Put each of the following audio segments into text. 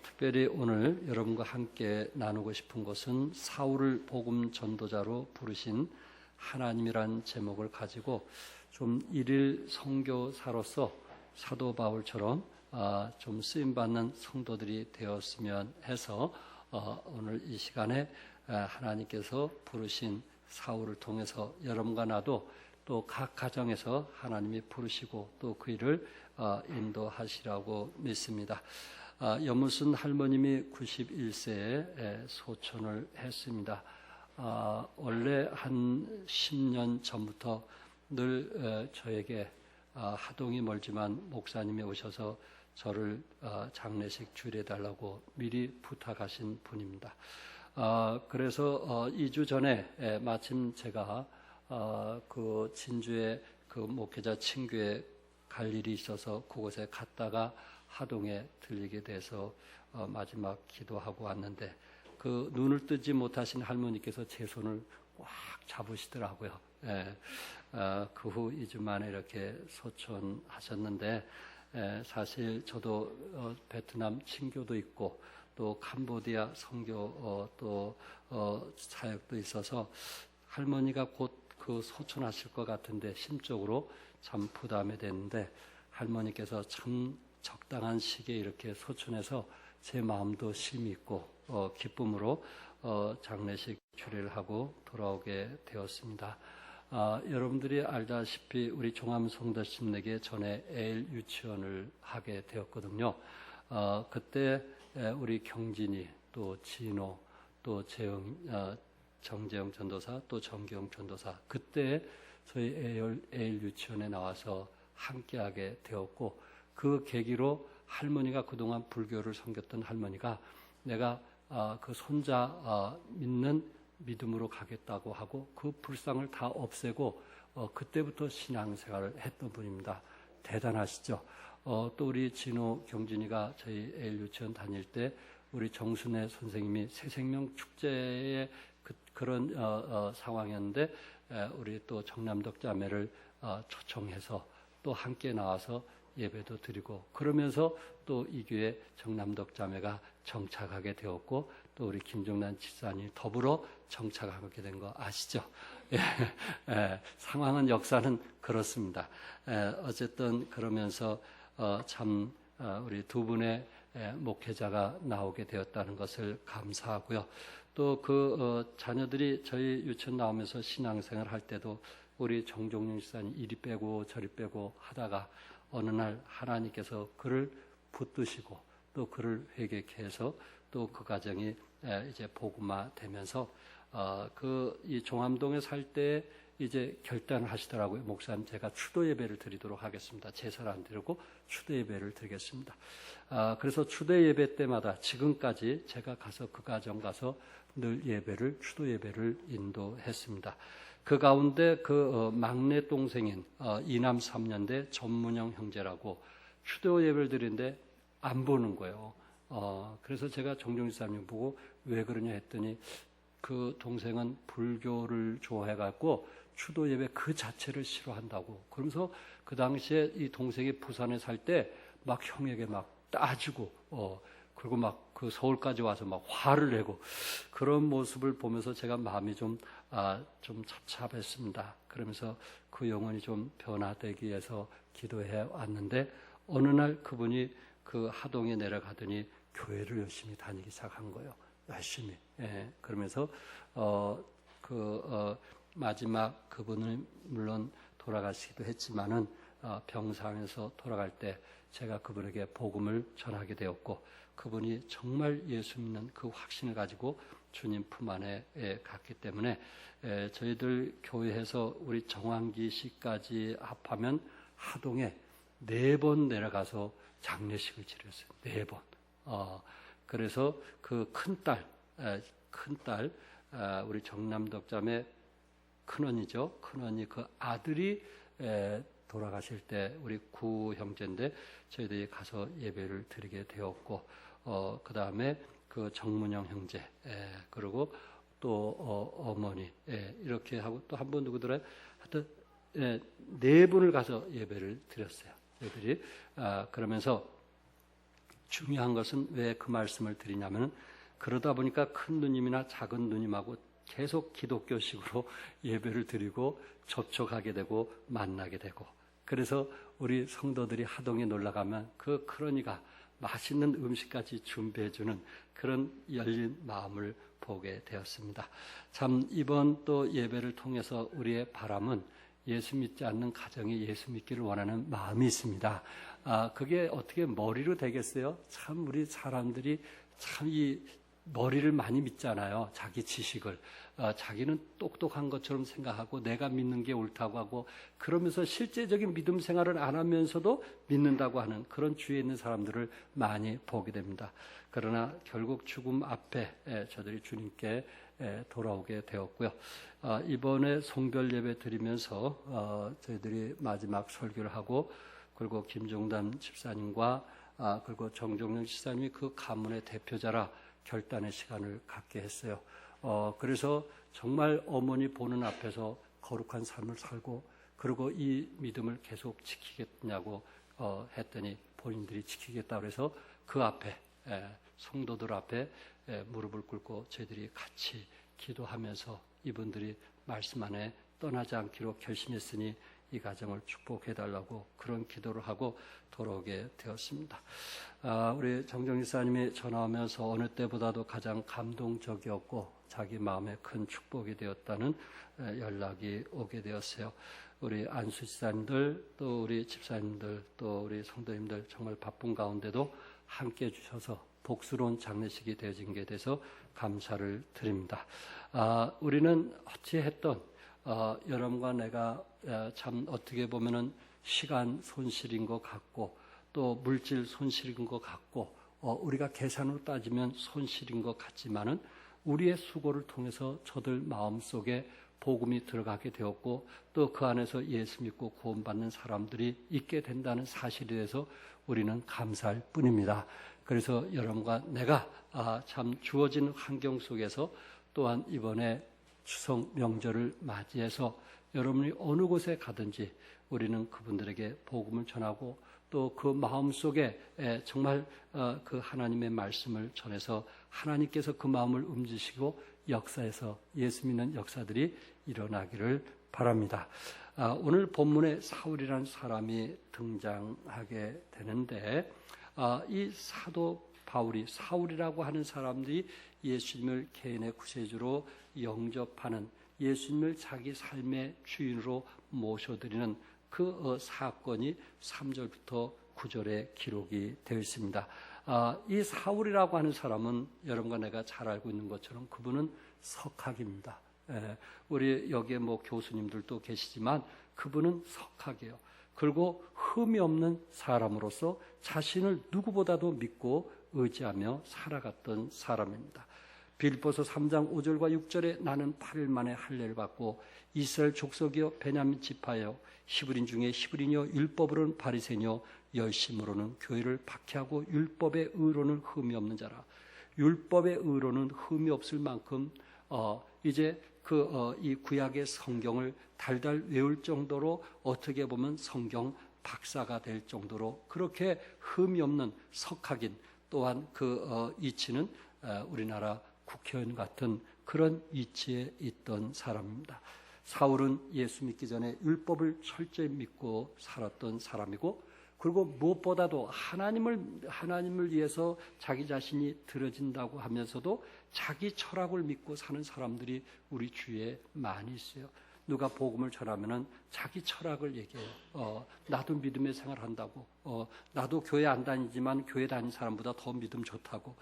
특별히 오늘 여러분과 함께 나누고 싶은 것은 사울을 복음 전도자로 부르신 하나님이란 제목을 가지고 좀 일일 선교사로서 사도 바울처럼 좀 쓰임받는 성도들이 되었으면 해서 오늘 이 시간에 하나님께서 부르신 사울을 통해서 여러분과 나도 또 각 가정에서 하나님이 부르시고 또 그 일을 인도하시라고 믿습니다. 염무순 할머님이 91세에 소천을 했습니다. 원래 한 10년 전부터 늘 저에게 하동이 멀지만 목사님이 오셔서 저를 장례식 주례해달라고 미리 부탁하신 분입니다. 그래서 2주 전에 마침 제가 그 진주에 그 목회자 친교에 갈 일이 있어서 그곳에 갔다가 하동에 들리게 돼서 마지막 기도하고 왔는데 그 눈을 뜨지 못하신 할머니께서 제 손을 꽉 잡으시더라고요. 그 후 2주 만에 이렇게 소천하셨는데 사실 저도 베트남 친교도 있고 또 캄보디아 선교 또 사역도 있어서 할머니가 곧 그 소천하실 것 같은데 심적으로 참 부담이 됐는데 할머니께서 참 적당한 시기에 이렇게 소천해서 제 마음도 쉼이 있고 기쁨으로 장례식 주례를 하고 돌아오게 되었습니다. 여러분들이 알다시피 우리 종암성도심내에 전에 애일 유치원을 하게 되었거든요. 그때 우리 경진이 또 진호 또 정재영 전도사 또 정기영 전도사 그때 저희 애일 유치원에 나와서 함께하게 되었고 그 계기로 할머니가 그동안 불교를 섬겼던 할머니가 내가 그 손자 믿는 믿음으로 가겠다고 하고 그 불상을 다 없애고 그때부터 신앙생활을 했던 분입니다. 대단하시죠? 또 우리 진호 경진이가 저희 애일 유치원 다닐 때 우리 정순애 선생님이 새생명 축제에 그런 상황이었는데 우리 또 정남덕 자매를 초청해서 또 함께 나와서 예배도 드리고 그러면서 또 이 교회 정남덕 자매가 정착하게 되었고 또 우리 김종란 집사님 더불어 정착하게 된 거 아시죠? 상황은 역사는 그렇습니다. 어쨌든 그러면서 참 우리 두 분의 목회자가 나오게 되었다는 것을 감사하고요. 또 그 자녀들이 저희 유치원 나오면서 신앙생활 할 때도 우리 정종윤 집사님 이리 빼고 저리 빼고 하다가 어느 날 하나님께서 그를 붙드시고 또 그를 회개케 해서 또 그 가정이 이제 복음화 되면서 이 종암동에 살 때 이제 결단을 하시더라고요. 목사님 제가 추도 예배를 드리도록 하겠습니다. 제사를 안 드리고 추도 예배를 드리겠습니다. 그래서 추도 예배 때마다 지금까지 제가 가서 그 가정 가서 늘 추도 예배를 인도했습니다. 그 가운데 그 막내 동생인 이남 3년대 전문영 형제라고 추도 예배를 드리는데 안 보는 거예요. 그래서 제가 정종 집사님 보고 왜 그러냐 했더니 그 동생은 불교를 좋아해갖고 추도 예배 그 자체를 싫어한다고. 그러면서 그 당시에 이 동생이 부산에 살 때 막 형에게 막 따지고 그리고 막 그 서울까지 와서 막 화를 내고 그런 모습을 보면서 제가 마음이 좀 찹찹했습니다. 그러면서 그 영혼이 좀 변화되기 위해서 기도해 왔는데 어느 날 그분이 그 하동에 내려가더니 교회를 열심히 다니기 시작한 거예요. 열심히. 그러면서 마지막 그분은 물론 돌아가시기도 했지만은 병상에서 돌아갈 때 제가 그분에게 복음을 전하게 되었고 그분이 정말 예수 믿는 그 확신을 가지고 주님 품 안에 갔기 때문에 저희들 교회에서 우리 정환기 씨까지 합하면 하동에 4번 내려가서 장례식을 치렀어요. 4번. 그래서 그 큰딸 우리 정남덕 자매 큰언니죠. 큰언니 그 아들이 돌아가실 때 우리 구 형제인데 저희들이 가서 예배를 드리게 되었고 그 다음에 그 정문영 형제 그리고 또 어머니 이렇게 하고 또 한 분 누구더라 하여튼 4분을 가서 예배를 드렸어요. 저희들이 그러면서 중요한 것은 왜 그 말씀을 드리냐면 그러다 보니까 큰 누님이나 작은 누님하고 계속 기독교식으로 예배를 드리고 접촉하게 되고 만나게 되고, 그래서 우리 성도들이 하동에 놀러가면 그 크로니가 맛있는 음식까지 준비해주는 그런 열린 마음을 보게 되었습니다. 참 이번 또 예배를 통해서 우리의 바람은 예수 믿지 않는 가정이 예수 믿기를 원하는 마음이 있습니다. 그게 어떻게 머리로 되겠어요? 참 우리 사람들이 참 이 머리를 많이 믿잖아요. 자기 지식을. 자기는 똑똑한 것처럼 생각하고 내가 믿는 게 옳다고 하고, 그러면서 실제적인 믿음 생활을 안 하면서도 믿는다고 하는 그런 주위에 있는 사람들을 많이 보게 됩니다. 그러나 결국 죽음 앞에 저들이 주님께 돌아오게 되었고요. 이번에 송별 예배 드리면서 저희들이 마지막 설교를 하고, 그리고 김종담 집사님과 그리고 정종영 집사님이 그 가문의 대표자라 결단의 시간을 갖게 했어요. 그래서 정말 어머니 보는 앞에서 거룩한 삶을 살고, 그리고 이 믿음을 계속 지키겠냐고 했더니 본인들이 지키겠다 그래서 그 앞에 성도들 앞에 무릎을 꿇고 저희들이 같이 기도하면서 이분들이 말씀 안에 떠나지 않기로 결심했으니 이 가정을 축복해달라고 그런 기도를 하고 돌아오게 되었습니다. 우리 정정 집사님이 전화하면서 어느 때보다도 가장 감동적이었고 자기 마음에 큰 축복이 되었다는 연락이 오게 되었어요. 우리 안수 집사님들, 또 우리 집사님들, 또 우리 성도님들 정말 바쁜 가운데도 함께 해주셔서 복스러운 장례식이 되어진 게 돼서 감사를 드립니다. 우리는 어찌했던 여러분과 내가 참 어떻게 보면은 시간 손실인 것 같고 또 물질 손실인 것 같고 우리가 계산으로 따지면 손실인 것 같지만은 우리의 수고를 통해서 저들 마음속에 복음이 들어가게 되었고 또 그 안에서 예수 믿고 구원받는 사람들이 있게 된다는 사실에 대해서 우리는 감사할 뿐입니다. 그래서 여러분과 내가 참 주어진 환경 속에서 또한 이번에 추석 명절을 맞이해서 여러분이 어느 곳에 가든지 우리는 그분들에게 복음을 전하고 또 그 마음속에 정말 그 하나님의 말씀을 전해서 하나님께서 그 마음을 움직이시고 역사에서 예수 믿는 역사들이 일어나기를 바랍니다. 오늘 본문에 사울이라는 사람이 등장하게 되는데 이 사도 바울이 사울이라고 하는 사람들이 예수님을 개인의 구세주로 영접하는, 예수님을 자기 삶의 주인으로 모셔드리는 그 사건이 3절부터 9절에 기록이 되어 있습니다. 이 사울이라고 하는 사람은 여러분과 내가 잘 알고 있는 것처럼 그분은 석학입니다. 우리 여기에 뭐 교수님들도 계시지만 그분은 석학이에요. 그리고 흠이 없는 사람으로서 자신을 누구보다도 믿고 의지하며 살아갔던 사람입니다. 빌립보서 3장 5절과 6절에 나는 8일 만에 할례를 받고 이스라엘 족속이요 베냐민 지파여 히브리인 중에 히브리인이요 율법으로는 바리새인이요 열심으로는 교회를 박해하고 율법의 의로는 흠이 없는 자라. 율법의 의로는 흠이 없을 만큼 이제 이 구약의 성경을 달달 외울 정도로 어떻게 보면 성경 박사가 될 정도로 그렇게 흠이 없는 석학인, 또한 그 위치는 우리나라 국회의원 같은 그런 위치에 있던 사람입니다. 사울은 예수 믿기 전에 율법을 철저히 믿고 살았던 사람이고, 그리고 무엇보다도 하나님을 위해서 자기 자신이 들어진다고 하면서도 자기 철학을 믿고 사는 사람들이 우리 주위에 많이 있어요. 누가 복음을 전하면은 자기 철학을 얘기해요. 나도 믿음의 생활한다고. 나도 교회 안 다니지만 교회 다니는 사람보다 더 믿음 좋다고.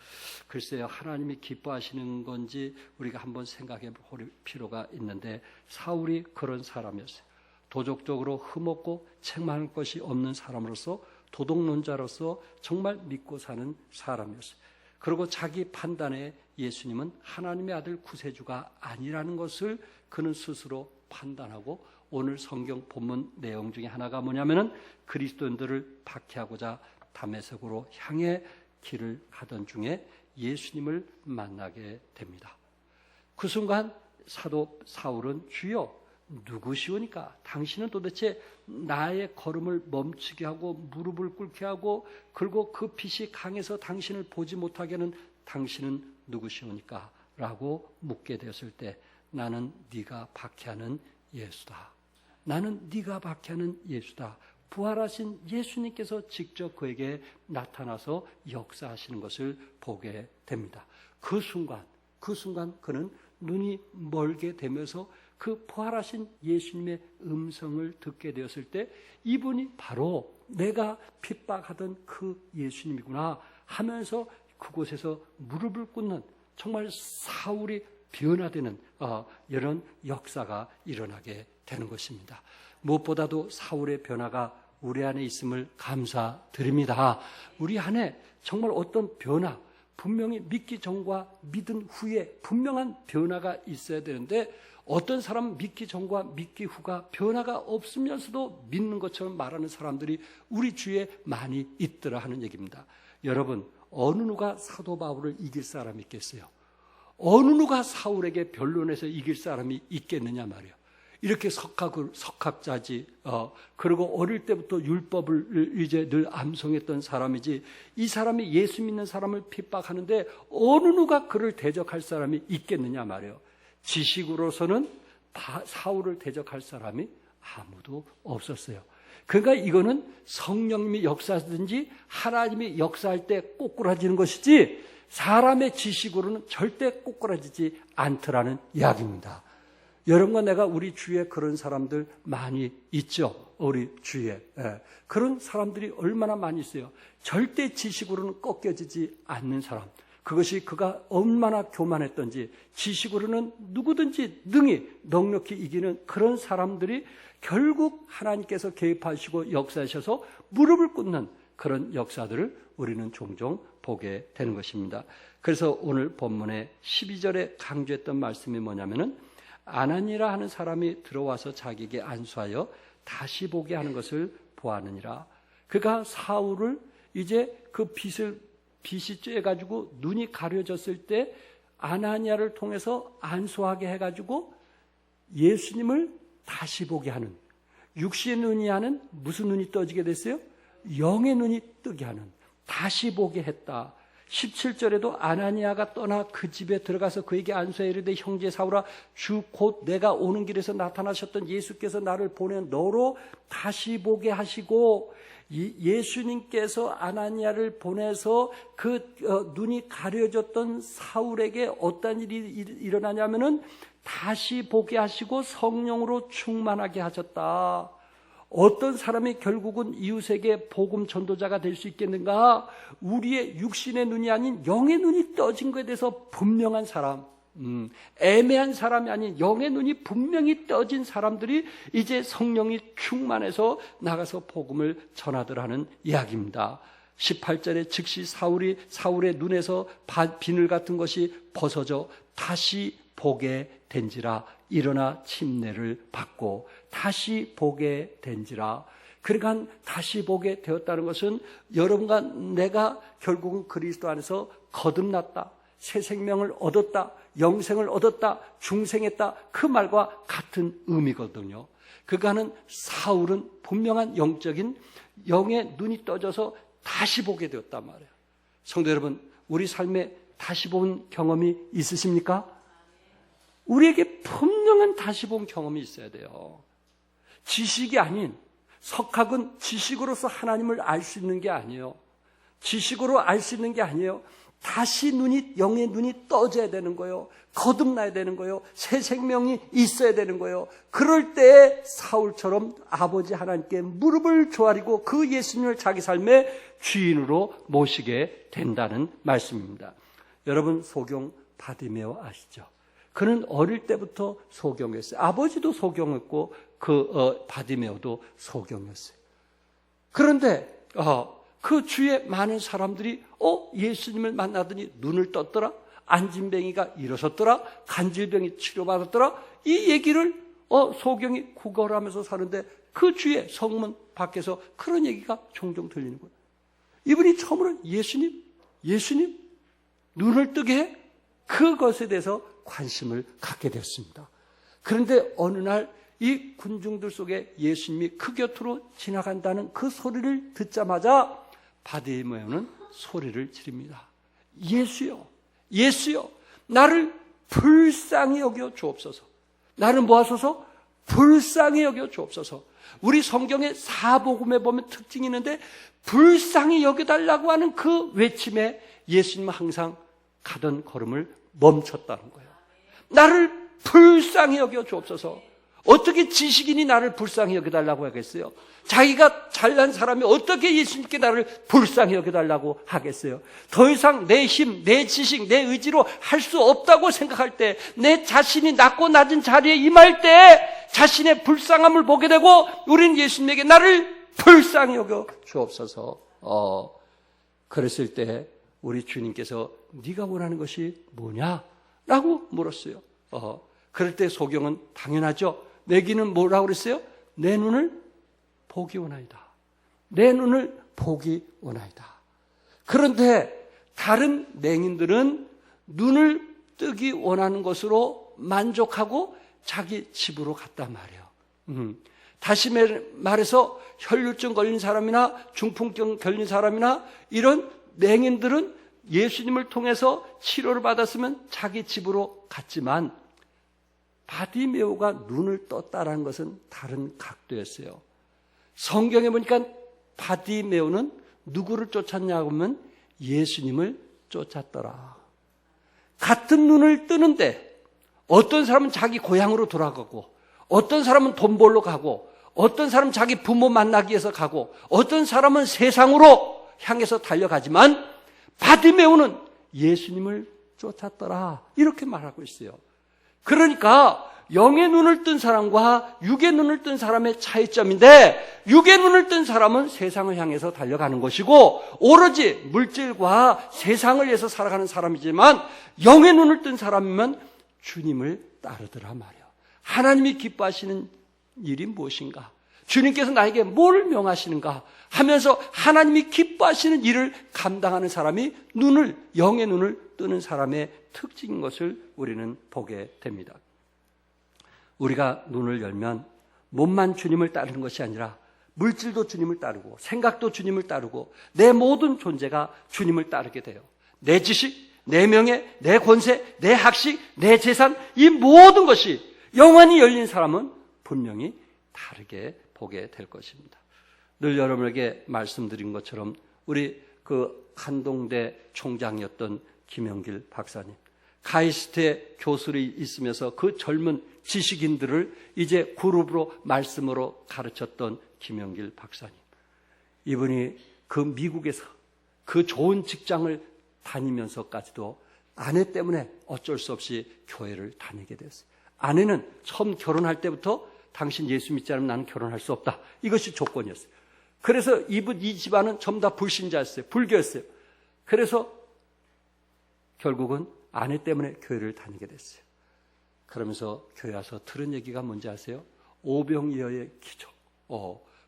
글쎄요, 하나님이 기뻐하시는 건지 우리가 한번 생각해 볼 필요가 있는데 사울이 그런 사람이었어요. 도덕적으로 흠없고 책망할 것이 없는 사람으로서 도덕론자로서 정말 믿고 사는 사람이었어요. 그리고 자기 판단에 예수님은 하나님의 아들 구세주가 아니라는 것을 그는 스스로 판단하고, 오늘 성경 본문 내용 중에 하나가 뭐냐면은 그리스도인들을 박해하고자 다메섹으로 향해 길을 가던 중에 예수님을 만나게 됩니다. 그 순간 사도 사울은 주여 누구시오니까? 당신은 도대체 나의 걸음을 멈추게 하고 무릎을 꿇게 하고 그리고 그 빛이 강해서 당신을 보지 못하게 하는 당신은 누구시오니까? 라고 묻게 되었을 때 나는 네가 박해하는 예수다. 나는 네가 박해하는 예수다. 부활하신 예수님께서 직접 그에게 나타나서 역사하시는 것을 보게 됩니다. 그 순간 그는 눈이 멀게 되면서 그 부활하신 예수님의 음성을 듣게 되었을 때 이분이 바로 내가 핍박하던 그 예수님이구나 하면서 그곳에서 무릎을 꿇는 정말 사울이 변화되는 이런 역사가 일어나게 되는 것입니다. 무엇보다도 사울의 변화가 우리 안에 있음을 감사드립니다. 우리 안에 정말 어떤 변화, 분명히 믿기 전과 믿은 후에 분명한 변화가 있어야 되는데 어떤 사람은 믿기 전과 믿기 후가 변화가 없으면서도 믿는 것처럼 말하는 사람들이 우리 주위에 많이 있더라 하는 얘기입니다. 여러분, 어느 누가 사도 바울을 이길 사람이 있겠어요? 어느 누가 사울에게 변론해서 이길 사람이 있겠느냐 말이에요. 이렇게 석학자지, 그리고 어릴 때부터 율법을 이제 늘 암송했던 사람이지, 이 사람이 예수 믿는 사람을 핍박하는데 어느 누가 그를 대적할 사람이 있겠느냐 말이에요. 지식으로서는 사울을 대적할 사람이 아무도 없었어요. 그러니까 이거는 성령님이 역사하든지 하나님이 역사할 때 꼬꾸라지는 것이지 사람의 지식으로는 절대 꼬꾸라지지 않더라는 이야기입니다. 여러분과 내가 우리 주위에 그런 사람들 많이 있죠. 우리 주위에. 그런 사람들이 얼마나 많이 있어요. 절대 지식으로는 꺾여지지 않는 사람. 그것이 그가 얼마나 교만했던지 지식으로는 누구든지 능히 넉넉히 이기는 그런 사람들이 결국 하나님께서 개입하시고 역사하셔서 무릎을 꿇는 그런 역사들을 우리는 종종 보게 되는 것입니다. 그래서 오늘 본문의 12절에 강조했던 말씀이 뭐냐면은 아나니라 하는 사람이 들어와서 자기에게 안수하여 다시 보게 하는 것을 보았느니라. 그가 사울을 이제 그 빛이 쬐가지고 눈이 가려졌을 때 아나니아를 통해서 안수하게 해가지고 예수님을 다시 보게 하는, 육신의 눈이 하는 무슨 눈이 떠지게 됐어요? 영의 눈이 뜨게 하는, 다시 보게 했다. 17절에도 아나니아가 떠나 그 집에 들어가서 그에게 안수하여 이르되 형제 사울아, 주 곧 내가 오는 길에서 나타나셨던 예수께서 나를 보내 너로 다시 보게 하시고, 예수님께서 아나니아를 보내서 그 눈이 가려졌던 사울에게 어떤 일이 일어나냐면은 다시 보게 하시고 성령으로 충만하게 하셨다. 어떤 사람이 결국은 이웃에게 복음 전도자가 될 수 있겠는가? 우리의 육신의 눈이 아닌 영의 눈이 떠진 것에 대해서 분명한 사람, 애매한 사람이 아닌 영의 눈이 분명히 떠진 사람들이 이제 성령이 충만해서 나가서 복음을 전하더라는 이야기입니다. 18절에 즉시 사울의 눈에서 비늘 같은 것이 벗어져 다시 보게 된지라. 일어나 침례를 받고 다시 보게 된지라. 그러니까 다시 보게 되었다는 것은 여러분과 내가 결국은 그리스도 안에서 거듭났다, 새 생명을 얻었다, 영생을 얻었다, 중생했다, 그 말과 같은 의미거든요. 그가는 사울은 분명한 영적인 영의 눈이 떠져서 다시 보게 되었단 말이에요. 성도 여러분, 우리 삶에 다시 본 경험이 있으십니까? 우리에게 분명한 다시 본 경험이 있어야 돼요. 지식이 아닌, 석학은 지식으로서 하나님을 알 수 있는 게 아니에요. 지식으로 알 수 있는 게 아니에요. 다시 영의 눈이 떠져야 되는 거예요. 거듭나야 되는 거예요. 새 생명이 있어야 되는 거예요. 그럴 때 사울처럼 아버지 하나님께 무릎을 조아리고 그 예수님을 자기 삶의 주인으로 모시게 된다는 말씀입니다. 여러분, 소경 바디메오 아시죠? 그는 어릴 때부터 소경이었어요. 아버지도 소경했고 바디메오도 소경이었어요. 그런데 그 주위에 많은 사람들이 예수님을 만나더니 눈을 떴더라, 안진뱅이가 일어섰더라, 간질병이 치료받았더라, 이 얘기를 소경이 구걸하면서 사는데 그 주위에 성문 밖에서 그런 얘기가 종종 들리는 거예요. 이분이 처음으로 예수님 눈을 뜨게 해? 그것에 대해서 관심을 갖게 되었습니다. 그런데 어느 날 이 군중들 속에 예수님이 그 곁으로 지나간다는 그 소리를 듣자마자 바디메오는 소리를 지릅니다. 예수여, 예수여, 나를 불쌍히 여겨 주옵소서. 나를 모아소서 불쌍히 여겨 주옵소서. 우리 성경의 사복음에 보면 특징이 있는데 불쌍히 여겨달라고 하는 그 외침에 예수님은 항상 가던 걸음을 멈췄다는 거예요. 나를 불쌍히 여겨 주옵소서. 어떻게 지식인이 나를 불쌍히 여겨달라고 하겠어요? 자기가 잘난 사람이 어떻게 예수님께 나를 불쌍히 여겨달라고 하겠어요? 더 이상 내 힘, 내 지식, 내 의지로 할 수 없다고 생각할 때, 내 자신이 낮고 낮은 자리에 임할 때 자신의 불쌍함을 보게 되고 우리는 예수님에게 나를 불쌍히 여겨 주옵소서. 그랬을 때 우리 주님께서 네가 원하는 것이 뭐냐? 라고 물었어요. 그럴 때 소경은 당연하죠. 내기는 뭐라고 그랬어요? 내 눈을 보기 원하이다. 내 눈을 보기 원하이다. 그런데 다른 맹인들은 눈을 뜨기 원하는 것으로 만족하고 자기 집으로 갔단 말이에요. 다시 말해서 혈류증 걸린 사람이나 중풍병 걸린 사람이나 이런 맹인들은 예수님을 통해서 치료를 받았으면 자기 집으로 갔지만 바디메오가 눈을 떴다라는 것은 다른 각도였어요. 성경에 보니까 바디메오는 누구를 쫓았냐고 하면 예수님을 쫓았더라. 같은 눈을 뜨는데 어떤 사람은 자기 고향으로 돌아가고 어떤 사람은 돈 벌러 가고 어떤 사람은 자기 부모 만나기 위해서 가고 어떤 사람은 세상으로 향해서 달려가지만 바디메오는 예수님을 쫓았더라. 이렇게 말하고 있어요. 그러니까 영의 눈을 뜬 사람과 육의 눈을 뜬 사람의 차이점인데 육의 눈을 뜬 사람은 세상을 향해서 달려가는 것이고 오로지 물질과 세상을 위해서 살아가는 사람이지만 영의 눈을 뜬 사람이면 주님을 따르더라 말이에요. 하나님이 기뻐하시는 일이 무엇인가? 주님께서 나에게 뭘 명하시는가 하면서 하나님이 기뻐하시는 일을 감당하는 사람이 영의 눈을 뜨는 사람의 특징인 것을 우리는 보게 됩니다. 우리가 눈을 열면 몸만 주님을 따르는 것이 아니라 물질도 주님을 따르고 생각도 주님을 따르고 내 모든 존재가 주님을 따르게 돼요. 내 지식, 내 명예, 내 권세, 내 학식, 내 재산 이 모든 것이 영원히 열린 사람은 분명히 다르게 보게 될 것입니다. 늘 여러분에게 말씀드린 것처럼 우리 그 한동대 총장이었던 김영길 박사님, 카이스트의 교수로 있으면서 그 젊은 지식인들을 이제 그룹으로 말씀으로 가르쳤던 김영길 박사님. 이분이 그 미국에서 그 좋은 직장을 다니면서까지도 아내 때문에 어쩔 수 없이 교회를 다니게 됐어요. 아내는 처음 결혼할 때부터 당신 예수 믿지 않으면 나는 결혼할 수 없다. 이것이 조건이었어요. 그래서 이 집안은 전부 다 불신자였어요. 불교였어요. 그래서 결국은 아내 때문에 교회를 다니게 됐어요. 그러면서 교회 와서 들은 얘기가 뭔지 아세요? 오병이어의 기적.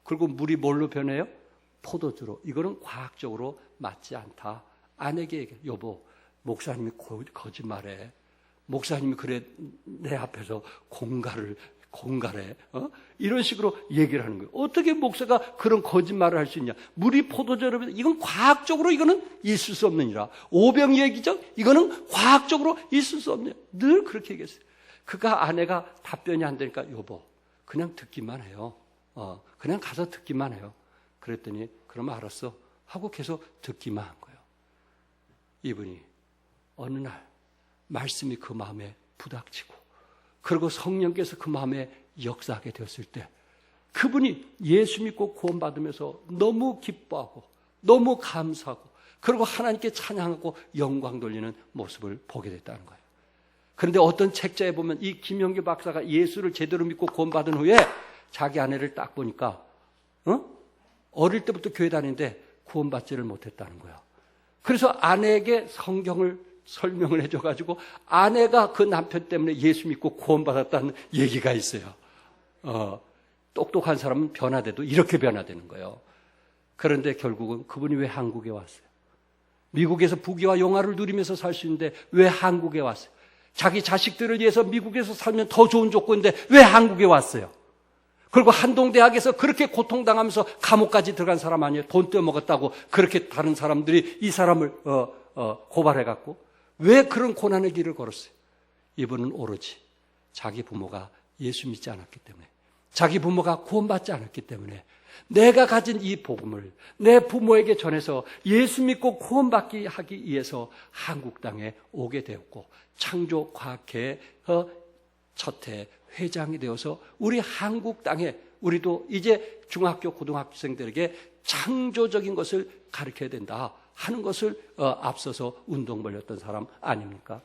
그리고 물이 뭘로 변해요? 포도주로. 이거는 과학적으로 맞지 않다. 아내에게 얘기해. 여보, 목사님이 거짓말해. 목사님이 그래 내 앞에서 공갈해. 이런 식으로 얘기를 하는 거예요. 어떻게 목사가 그런 거짓말을 할 수 있냐? 물이 포도주로 이건 과학적으로 이거는 있을 수 없는 일이라. 오병이어의 기적 이거는 과학적으로 있을 수 없는 일. 늘 그렇게 얘기했어요. 그가 아내가 답변이 안 되니까 여보 그냥 듣기만 해요. 그냥 가서 듣기만 해요. 그랬더니 그러면 알았어 하고 계속 듣기만 한 거예요. 이분이 어느 날 말씀이 그 마음에 부닥치고 그리고 성령께서 그 마음에 역사하게 되었을 때 그분이 예수 믿고 구원받으면서 너무 기뻐하고 너무 감사하고 그리고 하나님께 찬양하고 영광 돌리는 모습을 보게 됐다는 거예요. 그런데 어떤 책자에 보면 이 김영길 박사가 예수를 제대로 믿고 구원받은 후에 자기 아내를 딱 보니까 어릴 때부터 교회 다니는데 구원받지를 못했다는 거예요. 그래서 아내에게 성경을 설명을 해줘가지고 아내가 그 남편 때문에 예수 믿고 구원받았다는 얘기가 있어요. 똑똑한 사람은 변화돼도 이렇게 변화되는 거예요. 그런데 결국은 그분이 왜 한국에 왔어요? 미국에서 부귀와 영화를 누리면서 살 수 있는데 왜 한국에 왔어요? 자기 자식들을 위해서 미국에서 살면 더 좋은 조건인데 왜 한국에 왔어요? 그리고 한동대학에서 그렇게 고통당하면서 감옥까지 들어간 사람 아니에요. 돈 떼어먹었다고 그렇게 다른 사람들이 이 사람을 고발해갖고 왜 그런 고난의 길을 걸었어요? 이분은 오로지 자기 부모가 예수 믿지 않았기 때문에, 자기 부모가 구원받지 않았기 때문에 내가 가진 이 복음을 내 부모에게 전해서 예수 믿고 구원받기 하기 위해서 한국 땅에 오게 되었고, 창조과학회 첫해 회장이 되어서 우리 한국 땅에 우리도 이제 중학교 고등학생들에게 창조적인 것을 가르쳐야 된다 하는 것을 앞서서 운동 벌였던 사람 아닙니까?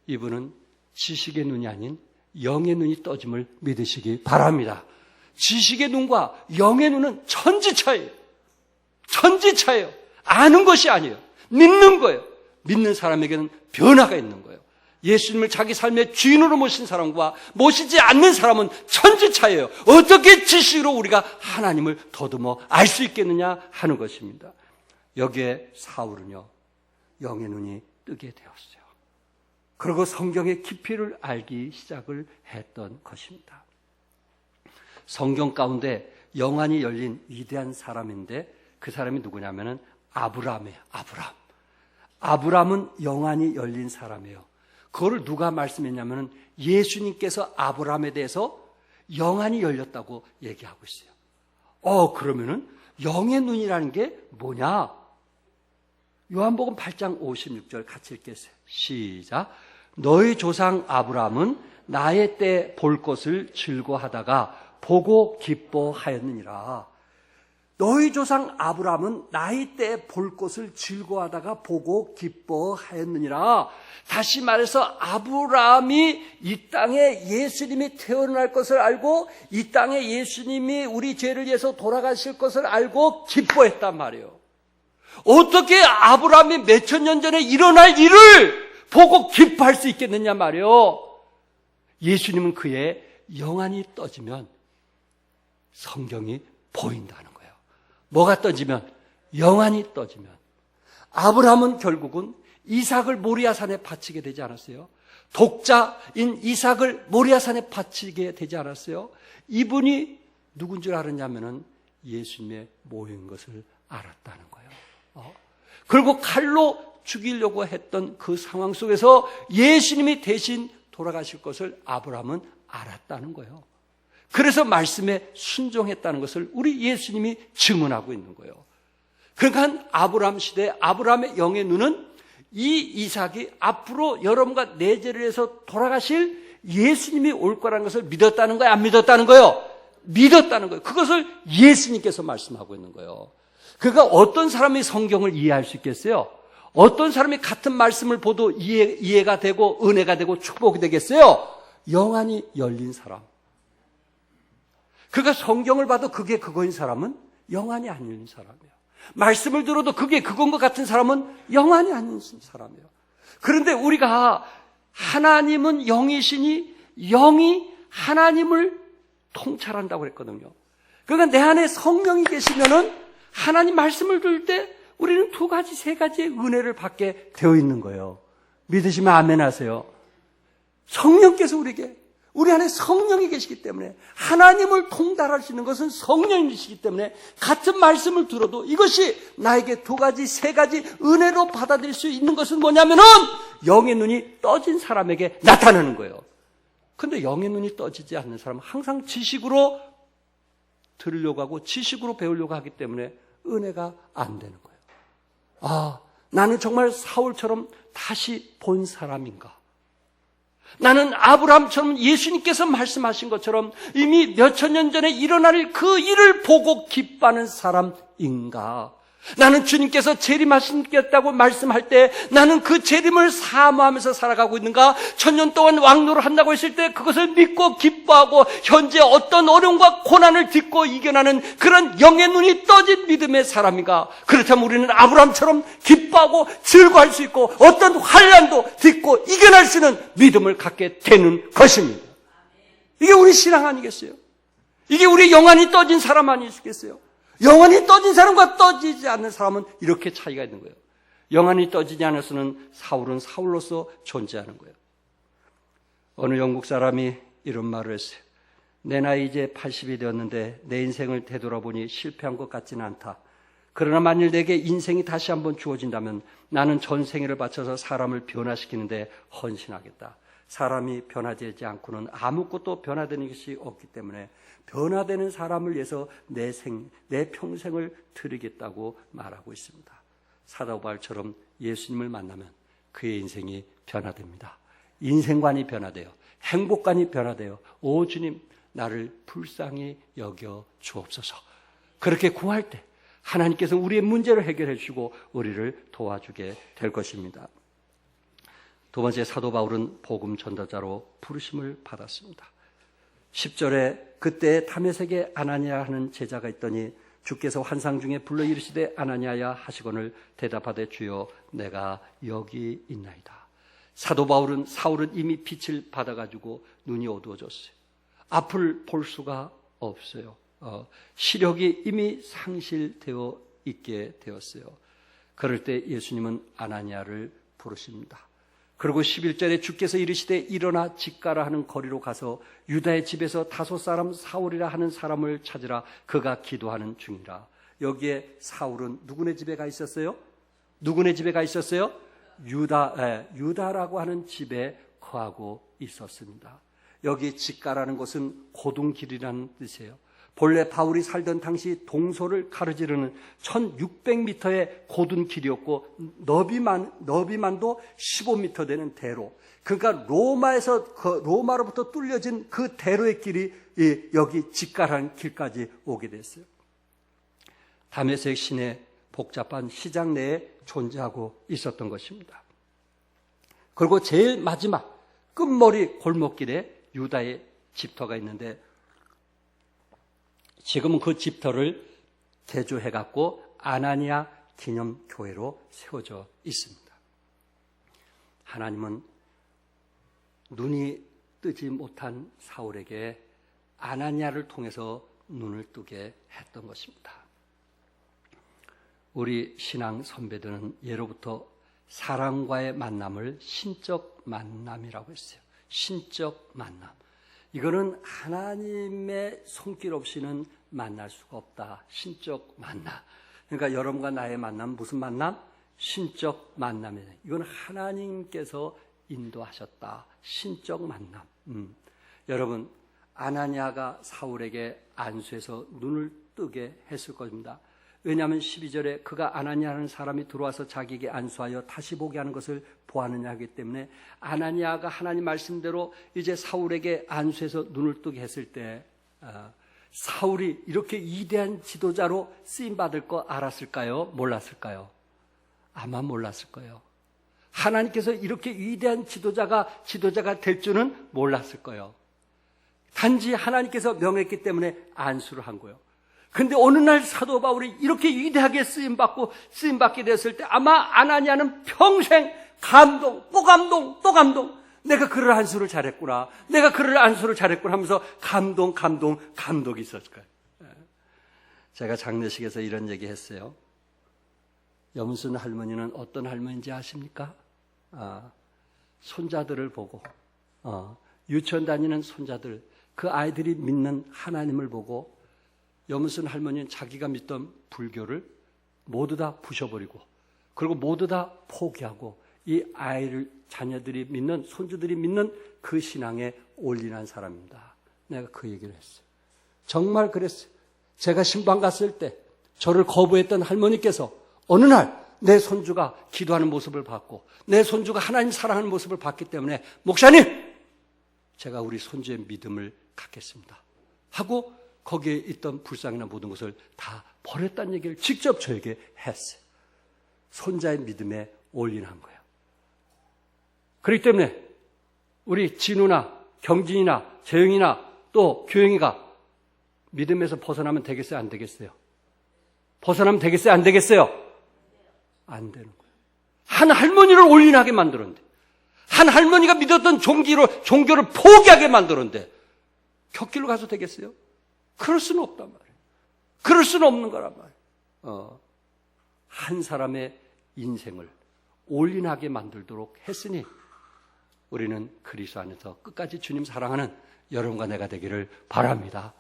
이분은 지식의 눈이 아닌 영의 눈이 떠짐을 믿으시기 바랍니다. 지식의 눈과 영의 눈은 천지차예요. 천지차예요. 아는 것이 아니에요. 믿는 거예요. 믿는 사람에게는 변화가 있는 거예요. 예수님을 자기 삶의 주인으로 모신 사람과 모시지 않는 사람은 천지차예요. 어떻게 지식으로 우리가 하나님을 더듬어 알 수 있겠느냐 하는 것입니다. 여기에 사울은요, 영의 눈이 뜨게 되었어요. 그리고 성경의 깊이를 알기 시작을 했던 것입니다. 성경 가운데 영안이 열린 위대한 사람인데 그 사람이 누구냐면은 아브라함이에요. 아브라함은 영안이 열린 사람이에요. 그거를 누가 말씀했냐면은 예수님께서 아브라함에 대해서 영안이 열렸다고 얘기하고 있어요. 그러면은 영의 눈이라는 게 뭐냐? 요한복음 8장 56절 같이 읽겠어요. 시작. 너희 조상 아브라함은 나의 때 볼 것을 즐거워하다가 보고 기뻐하였느니라. 너희 조상 아브라함은 나의 때 볼 것을 즐거워하다가 보고 기뻐하였느니라. 다시 말해서 아브라함이 이 땅에 예수님이 태어날 것을 알고 이 땅에 예수님이 우리 죄를 위해서 돌아가실 것을 알고 기뻐했단 말이에요. 어떻게 아브라함이 몇천 년 전에 일어날 일을 보고 기뻐할 수 있겠느냐 말이에요. 예수님은 그의 영안이 떠지면 성경이 보인다는 거예요. 뭐가 떠지면? 영안이 떠지면. 아브라함은 결국은 이삭을 모리아산에 바치게 되지 않았어요? 독자인 이삭을 모리아산에 바치게 되지 않았어요? 이분이 누군 줄 알았냐면은 예수님의 모인 것을 알았다는 거예요. 그리고 칼로 죽이려고 했던 그 상황 속에서 예수님이 대신 돌아가실 것을 아브라함은 알았다는 거예요. 그래서 말씀에 순종했다는 것을 우리 예수님이 증언하고 있는 거예요. 그러니까 아브라함 시대에 아브라함의 영의 눈은 이 이삭이 앞으로 여러분과 내 죄를 해서 돌아가실 예수님이 올 거라는 것을 믿었다는 거예요? 안 믿었다는 거예요? 믿었다는 거예요. 그것을 예수님께서 말씀하고 있는 거예요. 그러니까 어떤 사람이 성경을 이해할 수 있겠어요? 어떤 사람이 같은 말씀을 보도 이해가 되고 은혜가 되고 축복이 되겠어요? 영안이 열린 사람. 그가 성경을 봐도 그게 그거인 사람은 영안이 안 열린 사람이에요. 말씀을 들어도 그게 그건 것 같은 사람은 영안이 안 열린 사람이에요. 그런데 우리가 하나님은 영이시니 영이 하나님을 통찰한다고 그랬거든요. 그러니까 내 안에 성령이 계시면은 하나님 말씀을 들을 때 우리는 두 가지, 세 가지의 은혜를 받게 되어 있는 거예요. 믿으시면 아멘 하세요. 성령께서 우리 안에 성령이 계시기 때문에 하나님을 통달할 수 있는 것은 성령이시기 때문에 같은 말씀을 들어도 이것이 나에게 두 가지, 세 가지 은혜로 받아들일 수 있는 것은 뭐냐면은 영의 눈이 떠진 사람에게 나타나는 거예요. 근데 영의 눈이 떠지지 않는 사람은 항상 지식으로 들으려고 하고 지식으로 배우려고 하기 때문에 은혜가 안 되는 거예요. 나는 정말 사울처럼 다시 본 사람인가? 나는 아브라함처럼 예수님께서 말씀하신 것처럼 이미 몇천 년 전에 일어날 그 일을 보고 기뻐하는 사람인가? 나는 주님께서 재림하시겠다고 말씀할 때 나는 그 재림을 사모하면서 살아가고 있는가? 1000년 동안 왕노를 한다고 했을 때 그것을 믿고 기뻐하고 현재 어떤 어려움과 고난을 딛고 이겨나는 그런 영의 눈이 떠진 믿음의 사람인가? 그렇다면 우리는 아브라함처럼 기뻐하고 즐거워할 수 있고 어떤 환난도 딛고 이겨낼 수 있는 믿음을 갖게 되는 것입니다. 이게 우리 신앙 아니겠어요? 이게 우리 영안이 떠진 사람 아니겠어요? 영안이 떠진 사람과 떠지지 않는 사람은 이렇게 차이가 있는 거예요. 영안이 떠지지 않아서는 사울은 사울로서 존재하는 거예요. 어느 영국 사람이 이런 말을 했어요. 내 나이 이제 80이 되었는데 내 인생을 되돌아보니 실패한 것 같지는 않다. 그러나 만일 내게 인생이 다시 한번 주어진다면 나는 전생애를 바쳐서 사람을 변화시키는데 헌신하겠다. 사람이 변화되지 않고는 아무것도 변화되는 것이 없기 때문에 변화되는 사람을 위해서 내 평생을 드리겠다고 말하고 있습니다. 사도 바울처럼 예수님을 만나면 그의 인생이 변화됩니다. 인생관이 변화돼요. 행복관이 변화돼요. 오 주님, 나를 불쌍히 여겨 주옵소서. 그렇게 구할 때 하나님께서 우리의 문제를 해결해 주시고 우리를 도와주게 될 것입니다. 두 번째, 사도 바울은 복음 전도자로 부르심을 받았습니다. 10절에 그때 다메섹에 아나니아 하는 제자가 있더니 주께서 환상 중에 불러 이르시되 아나니아야 하시거늘 대답하되 주여 내가 여기 있나이다. 사도 바울은 사울은 이미 빛을 받아가지고 눈이 어두워졌어요. 앞을 볼 수가 없어요. 시력이 이미 상실되어 있게 되었어요. 그럴 때 예수님은 아나니아를 부르십니다. 그리고 11절에 주께서 이르시되 일어나 집가라 하는 거리로 가서 유다의 집에서 다섯 사람 사울이라 하는 사람을 찾으라. 그가 기도하는 중이라. 여기에 사울은 누구네 집에 가 있었어요? 누구네 집에 가 있었어요? 유다라고 하는 집에 거하고 있었습니다. 여기 집가라는 것은 고둔길이라는 뜻이에요. 본래 바울이 살던 당시 동서를 가로지르는 1600m의 고둔 길이었고 너비만도 15m 되는 대로, 그러니까 로마로부터 뚫려진 그 대로의 길이 여기 집가라는 길까지 오게 됐어요. 다메섹 시내 복잡한 시장 내에 존재하고 있었던 것입니다. 그리고 제일 마지막 끝머리 골목길에 유다의 집터가 있는데 지금은 그 집터를 개조해갖고 아나니아 기념교회로 세워져 있습니다. 하나님은 눈이 뜨지 못한 사울에게 아나니아를 통해서 눈을 뜨게 했던 것입니다. 우리 신앙 선배들은 예로부터 사랑과의 만남을 신적 만남이라고 했어요. 신적 만남. 이거는 하나님의 손길 없이는 만날 수가 없다. 신적 만남. 그러니까 여러분과 나의 만남, 무슨 만남? 신적 만남이에요. 이건 하나님께서 인도하셨다. 신적 만남. 여러분, 아나니아가 사울에게 안수해서 눈을 뜨게 했을 것입니다. 왜냐하면 12절에 그가 아나니아라는 사람이 들어와서 자기에게 안수하여 다시 보게 하는 것을 보았느냐 하기 때문에 아나니아가 하나님 말씀대로 이제 사울에게 안수해서 눈을 뜨게 했을 때 사울이 이렇게 위대한 지도자로 쓰임받을 거 알았을까요? 몰랐을까요? 아마 몰랐을 거예요. 하나님께서 이렇게 위대한 지도자가 될 줄은 몰랐을 거예요. 단지 하나님께서 명했기 때문에 안수를 한 거예요. 근데 어느 날 사도 바울이 이렇게 위대하게 쓰임받게 됐을 때 아마 아나니아는 평생 감동, 또 감동, 또 감동. 내가 그를 안수를 잘했구나. 내가 그를 안수를 잘했구나 하면서 감동이 있었을 거예요. 제가 장례식에서 이런 얘기 했어요. 염순 할머니는 어떤 할머니인지 아십니까? 손자들을 보고, 유치원 다니는 손자들, 그 아이들이 믿는 하나님을 보고 염순 할머니는 자기가 믿던 불교를 모두 다 부셔버리고 그리고 모두 다 포기하고 이 자녀들이 믿는, 손주들이 믿는 그 신앙에 올인한 사람입니다. 내가 그 얘기를 했어요. 정말 그랬어요. 제가 신방 갔을 때 저를 거부했던 할머니께서 어느 날 내 손주가 기도하는 모습을 봤고 내 손주가 하나님 사랑하는 모습을 봤기 때문에 목사님! 제가 우리 손주의 믿음을 갖겠습니다. 하고 거기에 있던 불상이나 모든 것을 다 버렸다는 얘기를 직접 저에게 했어요. 손자의 믿음에 올인한 거예요. 그렇기 때문에 우리 진우나 경진이나 재영이나 또 교영이가 믿음에서 벗어나면 되겠어요? 안 되겠어요? 벗어나면 되겠어요? 안 되겠어요? 안 되는 거예요. 한 할머니를 올인하게 만들었는데 한 할머니가 믿었던 종교를 포기하게 만들었는데 곁길로 가서 되겠어요? 그럴 수는 없단 말이에요. 그럴 수는 없는 거란 말이에요. 한 사람의 인생을 올인하게 만들도록 했으니 우리는 그리스도 안에서 끝까지 주님 사랑하는 여러분과 내가 되기를 바랍니다.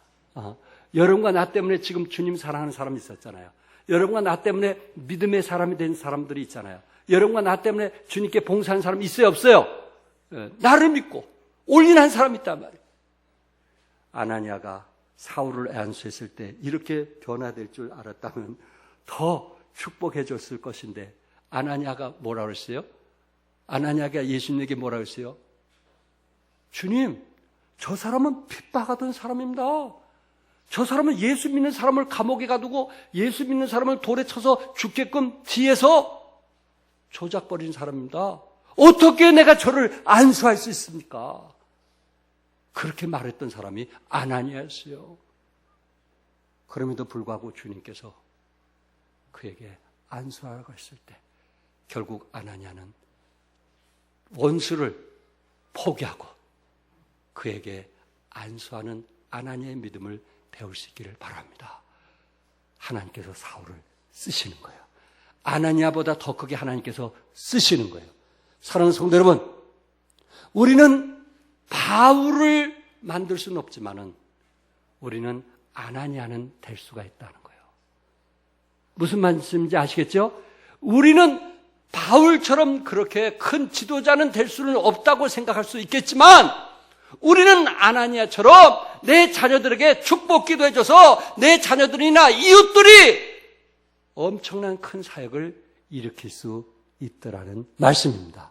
여러분과 나 때문에 지금 주님 사랑하는 사람이 있었잖아요. 여러분과 나 때문에 믿음의 사람이 된 사람들이 있잖아요. 여러분과 나 때문에 주님께 봉사하는 사람이 있어요, 없어요? 나를 믿고 올인한 사람이 있단 말이에요. 아나니아가 사울을 안수했을 때 이렇게 변화될 줄 알았다면 더 축복해 줬을 것인데, 아나니아가 뭐라고 그랬어요? 아나니아가 예수님에게 뭐라고 했어요? 주님, 저 사람은 핍박하던 사람입니다. 저 사람은 예수 믿는 사람을 감옥에 가두고 예수 믿는 사람을 돌에 쳐서 죽게끔 뒤에서 조작 벌인 사람입니다. 어떻게 내가 저를 안수할 수 있습니까? 그렇게 말했던 사람이 아나니아였어요. 그럼에도 불구하고 주님께서 그에게 안수하라고 했을 때 결국 아나니아는 원수를 포기하고 그에게 안수하는 아나니아의 믿음을 배울 수 있기를 바랍니다. 하나님께서 사울을 쓰시는 거예요. 아나니아보다 더 크게 하나님께서 쓰시는 거예요. 사랑하는 성도 여러분, 우리는 바울을 만들 수는 없지만은 우리는 아나니아는 될 수가 있다는 거예요. 무슨 말씀인지 아시겠죠? 우리는 바울처럼 그렇게 큰 지도자는 될 수는 없다고 생각할 수 있겠지만 우리는 아나니아처럼 내 자녀들에게 축복 기도해줘서 내 자녀들이나 이웃들이 엄청난 큰 사역을 일으킬 수 있더라는 말씀입니다.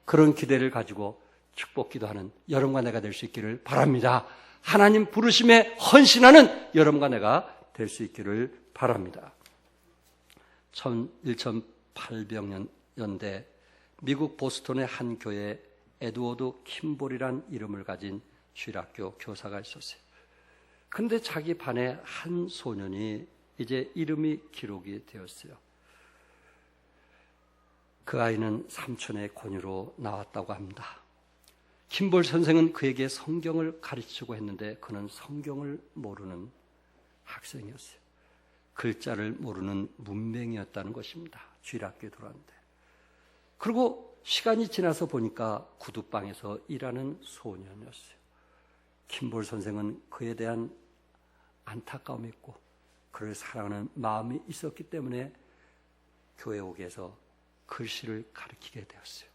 그런 기대를 가지고 축복 기도하는 여러분과 내가 될 수 있기를 바랍니다. 하나님 부르심에 헌신하는 여러분과 내가 될 수 있기를 바랍니다. 1800년대 미국 보스턴의 한 교회에 에드워드 킴볼이란 이름을 가진 주일학교 교사가 있었어요. 그런데 자기 반에 한 소년이 이제 이름이 기록이 되었어요. 그 아이는 삼촌의 권유로 나왔다고 합니다. 킴볼 선생은 그에게 성경을 가르치고 했는데 그는 성경을 모르는 학생이었어요. 글자를 모르는 문맹이었다는 것입니다. 주일학교에 들어왔는데. 그리고 시간이 지나서 보니까 구두방에서 일하는 소년이었어요. 킴볼 선생은 그에 대한 안타까움이 있고 그를 사랑하는 마음이 있었기 때문에 교회 오게 해서 글씨를 가르치게 되었어요.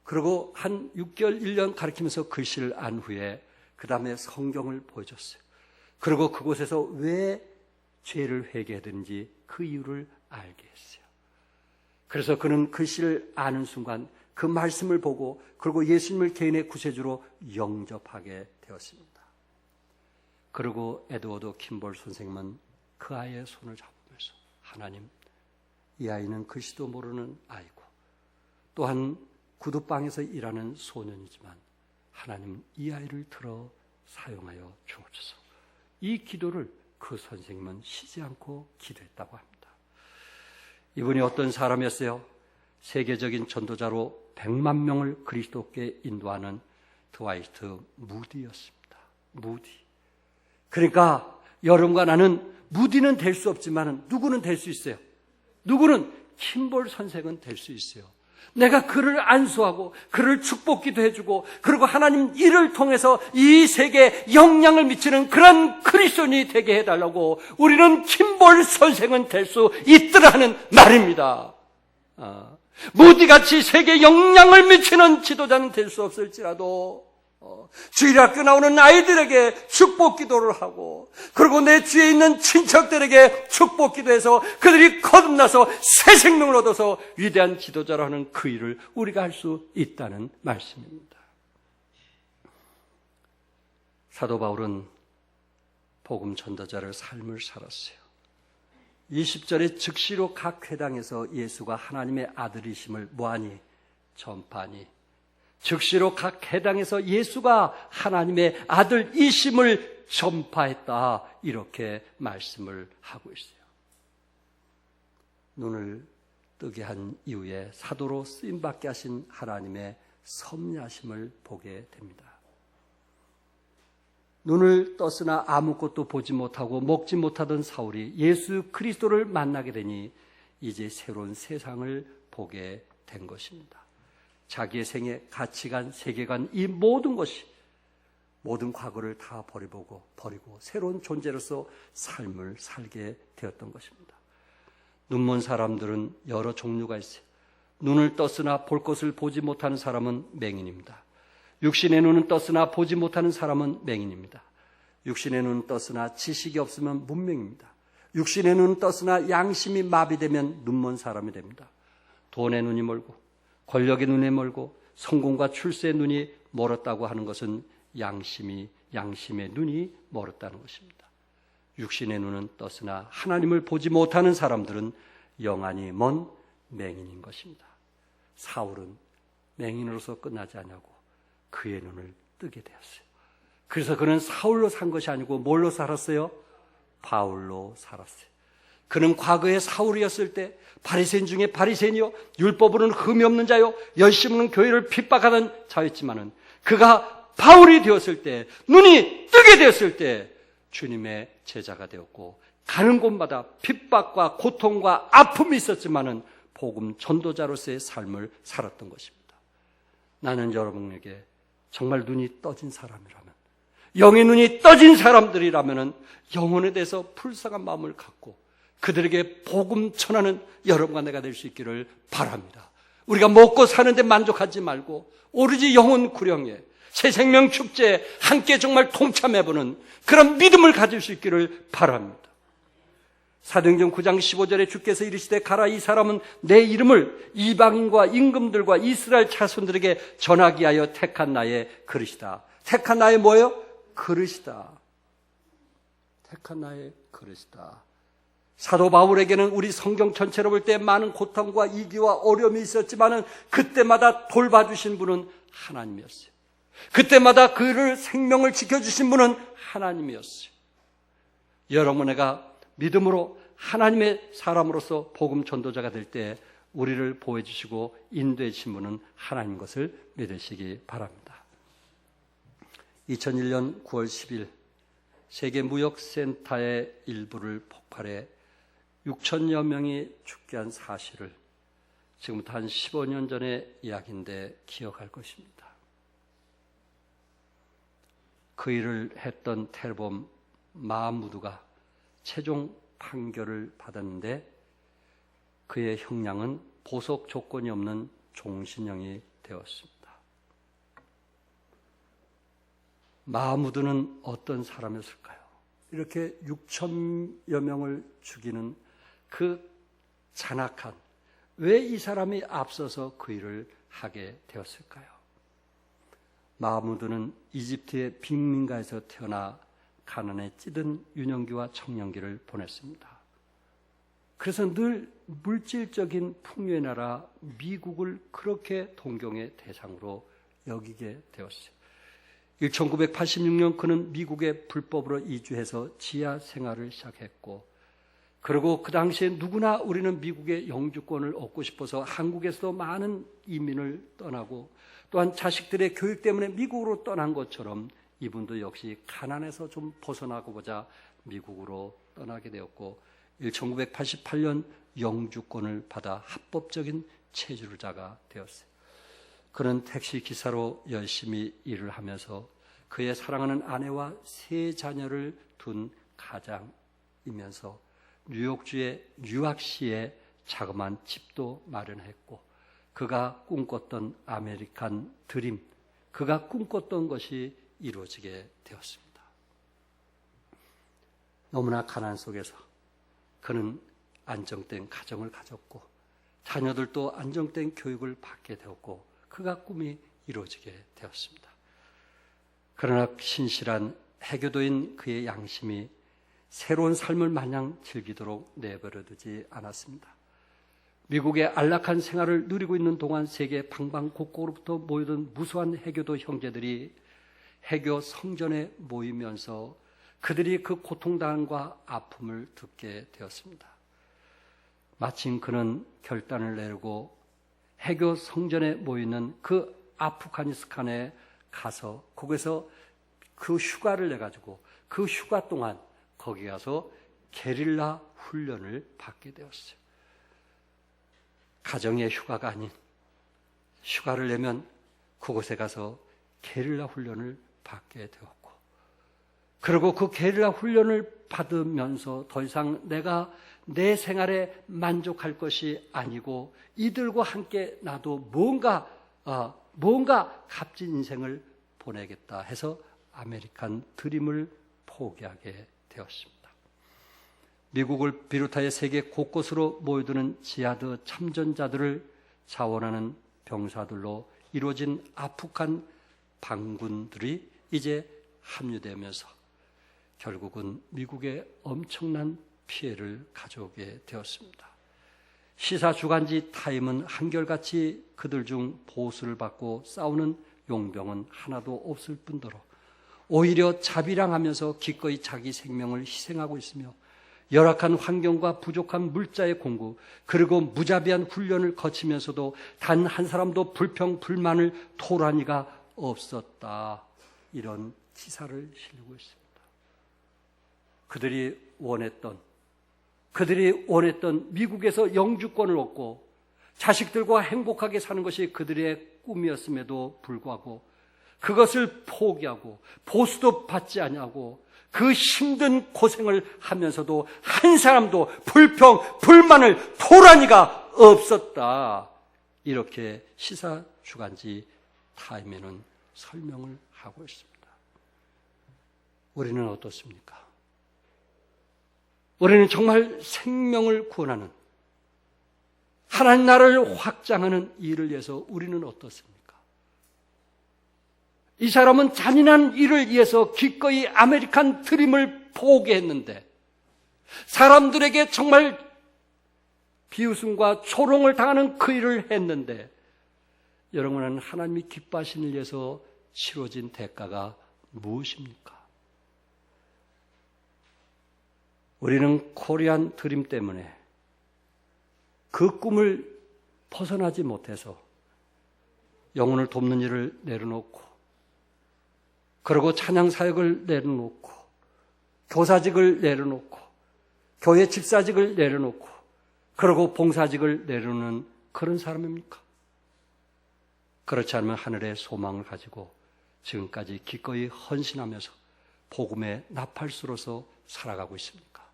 그리고 한 6개월, 1년 가르치면서 글씨를 안 후에 그 다음에 성경을 보여줬어요. 그리고 그곳에서 왜 죄를 회개해야 되는지 그 이유를 알게 했어요. 그래서 그는 글씨를 아는 순간 그 말씀을 보고 그리고 예수님을 개인의 구세주로 영접하게 되었습니다. 그리고 에드워드 킴볼 선생님은 그 아이의 손을 잡으면서 하나님, 이 아이는 글씨도 모르는 아이고 또한 구두방에서 일하는 소년이지만 하나님 이 아이를 들어 사용하여 주옵소서. 이 기도를 그 선생님은 쉬지 않고 기도했다고 합니다. 이분이 어떤 사람이었어요? 세계적인 전도자로 100만 명을 그리스도께 인도하는 드와이트 무디였습니다. 무디. 그러니까 여러분과 나는 무디는 될 수 없지만 누구는 될 수 있어요. 누구는 킴볼 선생은 될 수 있어요. 내가 그를 안수하고 그를 축복기도 해주고 그리고 하나님 이를 통해서 이 세계에 영향을 미치는 그런 그리스도인이 되게 해달라고 우리는 킴볼 선생은 될 수 있더라는 말입니다. 무디같이 세계에 영향을 미치는 지도자는 될 수 없을지라도 주일학교 나오는 아이들에게 축복 기도를 하고 그리고 내 주위에 있는 친척들에게 축복 기도해서 그들이 거듭나서 새 생명을 얻어서 위대한 지도자라는 그 일을 우리가 할 수 있다는 말씀입니다. 사도 바울은 복음 전도자를 삶을 살았어요. 20절에 즉시로 각 회당에서 예수가 하나님의 아들이심을 뭐하니? 전파하니. 즉시로 각 회당에서 예수가 하나님의 아들이심을 전파했다. 이렇게 말씀을 하고 있어요. 눈을 뜨게 한 이후에 사도로 쓰임받게 하신 하나님의 섭리하심을 보게 됩니다. 눈을 떴으나 아무것도 보지 못하고 먹지 못하던 사울이 예수 그리스도를 만나게 되니 이제 새로운 세상을 보게 된 것입니다. 자기의 생애, 가치관, 세계관, 이 모든 것이 모든 과거를 다 버리고 새로운 존재로서 삶을 살게 되었던 것입니다. 눈먼 사람들은 여러 종류가 있어요. 눈을 떴으나 볼 것을 보지 못하는 사람은 맹인입니다. 육신의 눈은 떴으나 보지 못하는 사람은 맹인입니다. 육신의 눈은 떴으나 지식이 없으면 문맹입니다. 육신의 눈은 떴으나 양심이 마비되면 눈먼 사람이 됩니다. 돈의 눈이 멀고 권력의 눈이 멀고 성공과 출세의 눈이 멀었다고 하는 것은 양심의 눈이 멀었다는 것입니다. 육신의 눈은 떴으나 하나님을 보지 못하는 사람들은 영안이 먼 맹인인 것입니다. 사울은 맹인으로서 끝나지 않냐고 그의 눈을 뜨게 되었어요. 그래서 그는 사울로 산 것이 아니고 뭘로 살았어요? 바울로 살았어요. 그는 과거에 사울이었을 때 바리새인 중에 바리새인이요 율법으로는 흠이 없는 자요 열심으로는 교회를 핍박하던 자였지만은 그가 바울이 되었을 때, 눈이 뜨게 되었을 때 주님의 제자가 되었고 가는 곳마다 핍박과 고통과 아픔이 있었지만은 복음 전도자로서의 삶을 살았던 것입니다. 나는 여러분에게 정말 눈이 떠진 사람이라면, 영의 눈이 떠진 사람들이라면 영혼에 대해서 불쌍한 마음을 갖고 그들에게 복음 전하는 여러분과 내가 될 수 있기를 바랍니다. 우리가 먹고 사는데 만족하지 말고 오로지 영혼 구령에 새 생명 축제에 함께 정말 동참해보는 그런 믿음을 가질 수 있기를 바랍니다. 사도행전 9장 15절에 주께서 이르시되 가라 이 사람은 내 이름을 이방인과 임금들과 이스라엘 자손들에게 전하기 위하여 택한 나의 그릇이다. 택한 나의 뭐예요? 그릇이다. 택한 나의 그릇이다. 사도 바울에게는 우리 성경 전체로 볼 때 많은 고통과 이기와 어려움이 있었지만 그때마다 돌봐주신 분은 하나님이었어요. 그때마다 그를 생명을 지켜주신 분은 하나님이었어요. 여러분과 믿음으로 하나님의 사람으로서 복음 전도자가 될 때 우리를 보호해 주시고 인도해 주신 분은 하나님 것을 믿으시기 바랍니다. 2001년 9월 10일 세계무역센터의 일부를 폭발해 6천여 명이 죽게 한 사실을 지금부터 한 15년 전의 이야기인데 기억할 것입니다. 그 일을 했던 테러범 마하무드가 최종 판결을 받았는데 그의 형량은 보석 조건이 없는 종신형이 되었습니다. 마하무드는 어떤 사람이었을까요? 이렇게 6천여 명을 죽이는 그 잔악한, 왜 이 사람이 앞서서 그 일을 하게 되었을까요? 마하무드는 이집트의 빅민가에서 태어나 가난에 찌든 유년기와 청년기를 보냈습니다. 그래서 늘 물질적인 풍요의 나라 미국을 그렇게 동경의 대상으로 여기게 되었어요. 1986년 그는 미국에 불법으로 이주해서 지하 생활을 시작했고, 그리고 그 당시에 누구나 우리는 미국의 영주권을 얻고 싶어서 한국에서도 많은 이민을 떠나고 또한 자식들의 교육 때문에 미국으로 떠난 것처럼 이분도 역시 가난에서 좀 벗어나고 보자 미국으로 떠나게 되었고 1988년 영주권을 받아 합법적인 체류자가 되었어요. 그는 택시 기사로 열심히 일을 하면서 그의 사랑하는 아내와 세 자녀를 둔 가장이면서 뉴욕주의 뉴악시에 자그마한 집도 마련했고 그가 꿈꿨던 아메리칸 드림, 그가 꿈꿨던 것이 이루어지게 되었습니다. 너무나 가난 속에서 그는 안정된 가정을 가졌고 자녀들도 안정된 교육을 받게 되었고 그가 꿈이 이루어지게 되었습니다. 그러나 신실한 해교도인 그의 양심이 새로운 삶을 마냥 즐기도록 내버려두지 않았습니다. 미국의 안락한 생활을 누리고 있는 동안 세계 방방곡곡으로부터 모여든 무수한 해교도 형제들이 해교 성전에 모이면서 그들이 그 고통당과 아픔을 듣게 되었습니다. 마침 그는 결단을 내리고 해교 성전에 모이는 그 아프가니스탄에 가서 거기서 그 휴가를 내가지고 그 휴가 동안 거기 가서 게릴라 훈련을 받게 되었어요. 가정의 휴가가 아닌 휴가를 내면 그곳에 가서 게릴라 훈련을 받게 되었고, 그리고 그 게릴라 훈련을 받으면서 더 이상 내가 내 생활에 만족할 것이 아니고 이들과 함께 나도 뭔가 값진 인생을 보내겠다 해서 아메리칸 드림을 포기하게 되었습니다. 미국을 비롯하여 세계 곳곳으로 모여드는 지하드 참전자들을 자원하는 병사들로 이루어진 아프간 반군들이 이제 합류되면서 결국은 미국에 엄청난 피해를 가져오게 되었습니다. 시사 주간지 타임은 한결같이 그들 중 보수를 받고 싸우는 용병은 하나도 없을 뿐더러 오히려 자비랑하면서 기꺼이 자기 생명을 희생하고 있으며 열악한 환경과 부족한 물자의 공급, 그리고 무자비한 훈련을 거치면서도 단 한 사람도 불평, 불만을 토로한 이가 없었다. 이런 기사를 실리고 있습니다. 그들이 원했던 미국에서 영주권을 얻고 자식들과 행복하게 사는 것이 그들의 꿈이었음에도 불구하고 그것을 포기하고 보수도 받지 아니하고 그 힘든 고생을 하면서도 한 사람도 불평, 불만을 토로한 이가 없었다. 이렇게 시사 주간지 타임에는 설명을 하고 있습니다. 우리는 어떻습니까? 우리는 정말 생명을 구원하는 하나님 나라를 확장하는 일을 위해서 우리는 어떻습니까? 이 사람은 잔인한 일을 위해서 기꺼이 아메리칸 드림을 포기했는데 사람들에게 정말 비웃음과 조롱을 당하는 그 일을 했는데 여러분은 하나님이 기뻐하시는 일 위해서 치러진 대가가 무엇입니까? 우리는 코리안 드림 때문에 그 꿈을 벗어나지 못해서 영혼을 돕는 일을 내려놓고 그리고 찬양 사역을 내려놓고 교사직을 내려놓고 교회 집사직을 내려놓고 그리고 봉사직을 내려놓는 그런 사람입니까? 그렇지 않으면 하늘의 소망을 가지고 지금까지 기꺼이 헌신하면서 복음의 나팔수로서 살아가고 있습니까?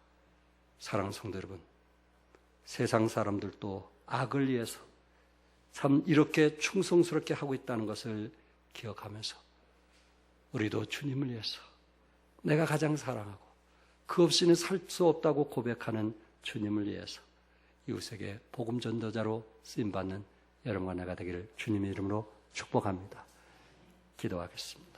사랑하는 성도 여러분, 세상 사람들도 악을 위해서 참 이렇게 충성스럽게 하고 있다는 것을 기억하면서 우리도 주님을 위해서 내가 가장 사랑하고 그 없이는 살 수 없다고 고백하는 주님을 위해서 이웃에게 복음 전도자로 쓰임받는 여러분과 내가 되기를 주님의 이름으로 축복합니다. 기도하겠습니다.